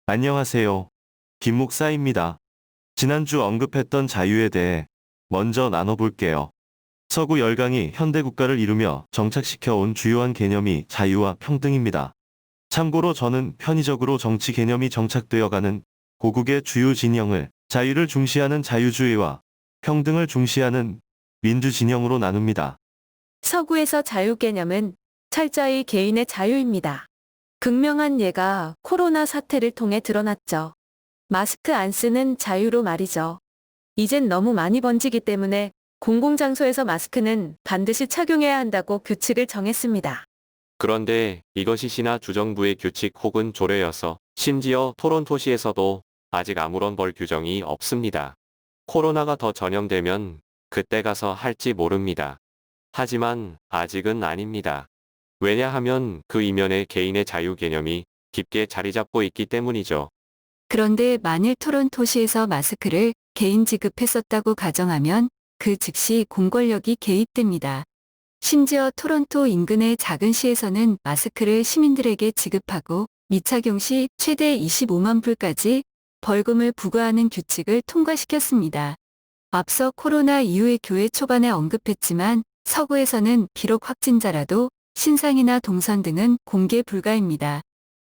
안녕하세요. 김 목사입니다. 지난주 언급했던 자유에 대해 먼저 나눠볼게요. 서구 열강이 현대 국가를 이루며 정착시켜 온 주요한 개념이 자유와 평등입니다. 참고로 저는 편의적으로 정치 개념이 정착되어가는 고국의 주요 진영을 자유를 중시하는 자유주의와 평등을 중시하는 민주진영으로 나눕니다. 서구에서 자유 개념은 철저히 개인의 자유입니다. 극명한 예가 코로나 사태를 통해 드러났죠. 마스크 안 쓰는 자유로 말이죠. 이젠 너무 많이 번지기 때문에 공공장소에서 마스크는 반드시 착용해야 한다고 규칙을 정했습니다. 그런데 이것이 시나 주정부의 규칙 혹은 조례여서 심지어 토론토시에서도 아직 아무런 벌 규정이 없습니다. 코로나가 더 전염되면 그때 가서 할지 모릅니다. 하지만 아직은 아닙니다. 왜냐하면 그 이면에 개인의 자유 개념이 깊게 자리 잡고 있기 때문이죠. 그런데 만일 토론토시에서 마스크를 개인 지급했었다고 가정하면 그 즉시 공권력이 개입됩니다. 심지어 토론토 인근의 작은 시에서는 마스크를 시민들에게 지급하고 미착용 시 최대 25만 불까지 벌금을 부과하는 규칙을 통과시켰습니다. 앞서 코로나 이후의 교회 초반에 언급했지만 서구에서는 비록 확진자라도 신상이나 동선 등은 공개 불가입니다.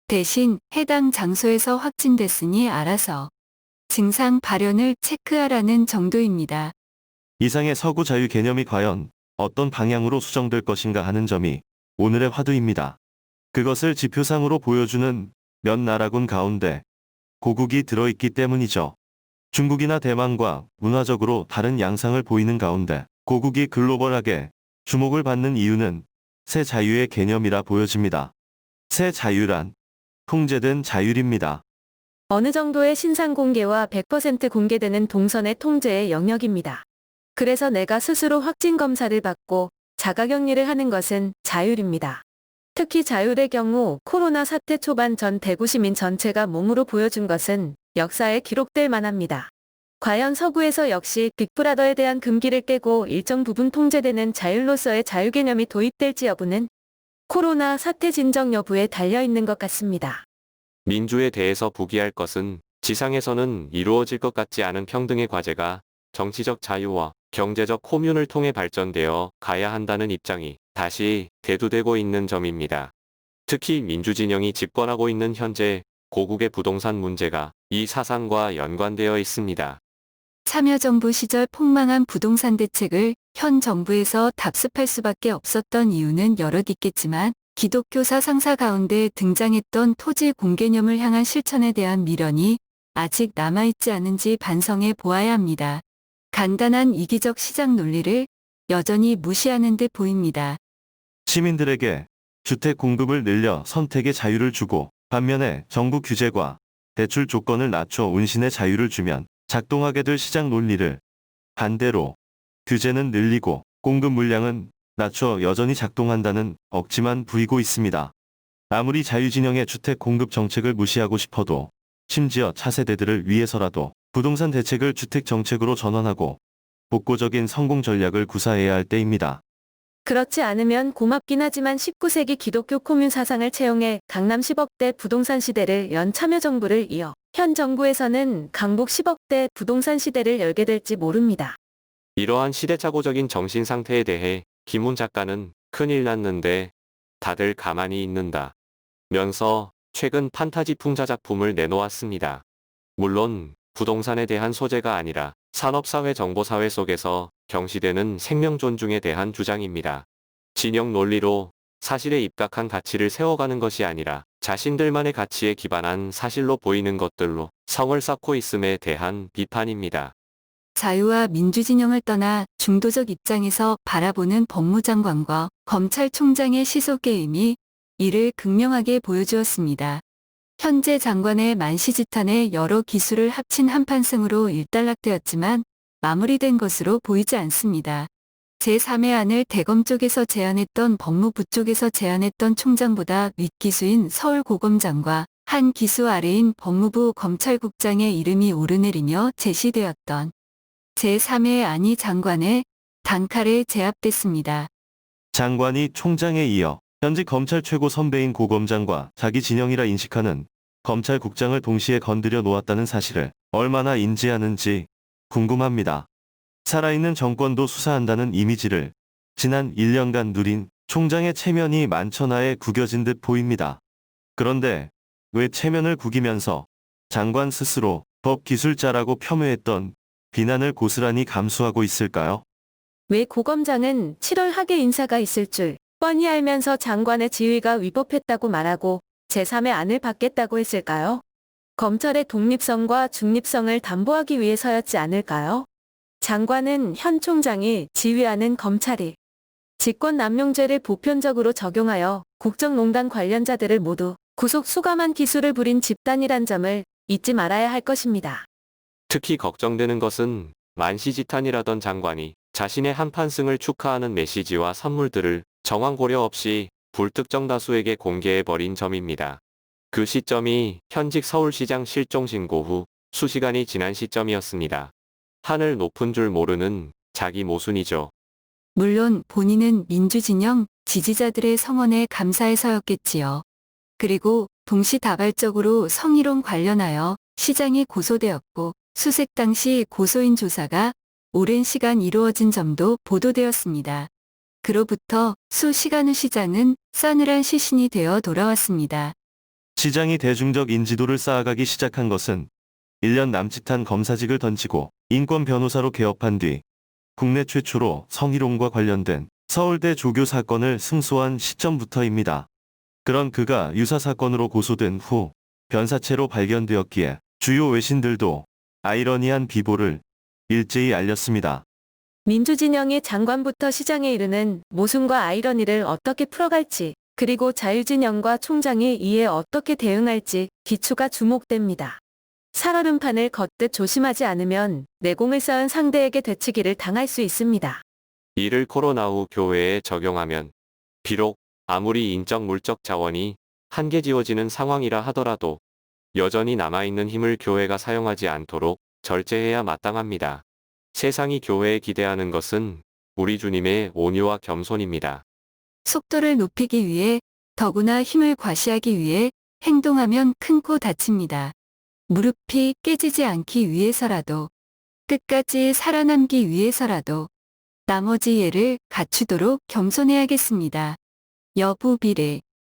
대신 해당 장소에서 확진됐으니 알아서 증상 발현을 체크하라는 정도입니다. 이상의 서구 자유 개념이 과연 어떤 방향으로 수정될 것인가 하는 점이 오늘의 화두입니다. 그것을 지표상으로 보여주는 몇 나라군 가운데 고국이 들어있기 때문이죠. 중국이나 대만과 문화적으로 다른 양상을 보이는 가운데 고국이 글로벌하게 주목을 받는 이유는 새 자유의 개념이라 보여집니다. 새 자유란 통제된 자율입니다. 어느 정도의 신상 공개와 100% 공개되는 동선의 통제의 영역입니다. 그래서 내가 스스로 확진 검사를 받고 자가격리를 하는 것은 자율입니다. 특히 자율의 경우 코로나 사태 초반 전 대구 시민 전체가 몸으로 보여준 것은 역사에 기록될 만합니다. 과연 서구에서 역시 빅브라더에 대한 금기를 깨고 일정 부분 통제되는 자율로서의 자유 개념이 도입될지 여부는 코로나 사태 진정 여부에 달려있는 것 같습니다. 민주에 대해서 부기할 것은 지상에서는 이루어질 것 같지 않은 평등의 과제가 정치적 자유와 경제적 코뮌을 통해 발전되어 가야 한다는 입장이 다시 대두되고 있는 점입니다. 특히 민주진영이 집권하고 있는 현재 고국의 부동산 문제가 이 사상과 연관되어 있습니다. 참여정부 시절 폭망한 부동산 대책을 현 정부에서 답습할 수밖에 없었던 이유는 여럿 있겠지만 기독교 사상사 가운데 등장했던 토지 공개념을 향한 실천에 대한 미련이 아직 남아있지 않은지 반성해 보아야 합니다. 간단한 이기적 시장 논리를 여전히 무시하는 듯 보입니다. 시민들에게 주택 공급을 늘려 선택의 자유를 주고 반면에 정부 규제과 대출 조건을 낮춰 운신의 자유를 주면 작동하게 될 시장 논리를 반대로 규제는 늘리고 공급 물량은 낮춰 여전히 작동한다는 억지만 부리고 있습니다. 아무리 자유진영의 주택 공급 정책을 무시하고 싶어도 심지어 차세대들을 위해서라도 부동산 대책을 주택 정책으로 전환하고 복고적인 성공 전략을 구사해야 할 때입니다. 그렇지 않으면 고맙긴 하지만 19세기 기독교 코뮌 사상을 채용해 강남 10억대 부동산 시대를 연 참여정부를 이어 현 정부에서는 강북 10억대 부동산 시대를 열게 될지 모릅니다. 이러한 시대착오적인 정신 상태에 대해 김훈 작가는 큰일 났는데 다들 가만히 있는다 면서 최근 판타지 풍자 작품을 내놓았습니다. 물론 부동산에 대한 소재가 아니라 산업사회 정보사회 속에서 경시되는 생명 존중에 대한 주장입니다. 진영 논리로 사실에 입각한 가치를 세워가는 것이 아니라 자신들만의 가치에 기반한 사실로 보이는 것들로 성을 쌓고 있음에 대한 비판입니다. 자유와 민주진영을 떠나 중도적 입장에서 바라보는 법무장관과 검찰총장의 시소게임이 이를 극명하게 보여주었습니다. 현재 장관의 만시지탄에 여러 기술을 합친 한판승으로 일단락되었지만 마무리된 것으로 보이지 않습니다. 제3의 안을 대검 쪽에서 제안했던 법무부 쪽에서 제안했던 총장보다 윗기수인 서울고검장과 한 기수 아래인 법무부 검찰국장의 이름이 오르내리며 제시되었던 제3의 안이 장관의 단칼에 제압됐습니다. 장관이 총장에 이어 현직 검찰 최고 선배인 고검장과 자기 진영이라 인식하는 검찰국장을 동시에 건드려 놓았다는 사실을 얼마나 인지하는지 궁금합니다. 살아있는 정권도 수사한다는 이미지를 지난 1년간 누린 총장의 체면이 만천하에 구겨진 듯 보입니다. 그런데 왜 체면을 구기면서 장관 스스로 법기술자라고 폄훼했던 비난을 고스란히 감수하고 있을까요? 왜 고검장은 7월 하계 인사가 있을 줄 뻔히 알면서 장관의 지위가 위법했다고 말하고 제3의 안을 받겠다고 했을까요? 검찰의 독립성과 중립성을 담보하기 위해서였지 않을까요? 장관은 현 총장이 지휘하는 검찰이 직권남용죄를 보편적으로 적용하여 국정농단 관련자들을 모두 구속 수감한 기술을 부린 집단이란 점을 잊지 말아야 할 것입니다. 특히 걱정되는 것은 만시지탄이라던 장관이 자신의 한판승을 축하하는 메시지와 선물들을 정황 고려 없이 불특정 다수에게 공개해버린 점입니다. 그 시점이 현직 서울시장 실종 신고 후 수시간이 지난 시점이었습니다. 하늘 높은 줄 모르는 자기 모순이죠. 물론 본인은 민주진영 지지자들의 성원에 감사해서였겠지요. 그리고 동시다발적으로 성희롱 관련하여 시장이 고소되었고 수색 당시 고소인 조사가 오랜 시간 이루어진 점도 보도되었습니다. 그로부터 수시간 후 시장은 싸늘한 시신이 되어 돌아왔습니다. 시장이 대중적 인지도를 쌓아가기 시작한 것은 1년 남짓한 검사직을 던지고 인권 변호사로 개업한 뒤 국내 최초로 성희롱과 관련된 서울대 조교 사건을 승소한 시점부터입니다. 그런 그가 유사 사건으로 고소된 후 변사체로 발견되었기에 주요 외신들도 아이러니한 비보를 일제히 알렸습니다. 민주진영이 장관부터 시장에 이르는 모순과 아이러니를 어떻게 풀어갈지, 그리고 자유진영과 총장이 이에 어떻게 대응할지 기초가 주목됩니다. 살얼음판을 걷듯 조심하지 않으면 내공을 쌓은 상대에게 되치기를 당할 수 있습니다. 이를 코로나 후 교회에 적용하면 비록 아무리 인적 물적 자원이 한계지워지는 상황이라 하더라도 여전히 남아있는 힘을 교회가 사용하지 않도록 절제해야 마땅합니다. 세상이 교회에 기대하는 것은 우리 주님의 온유와 겸손입니다. 속도를 높이기 위해 더구나 힘을 과시하기 위해 행동하면 큰 코 다칩니다. 무릎이 깨지지 않기 위해서라도 끝까지 살아남기 위해서라도 나머지 예를 갖추도록 겸손해야겠습니다. 여부 비례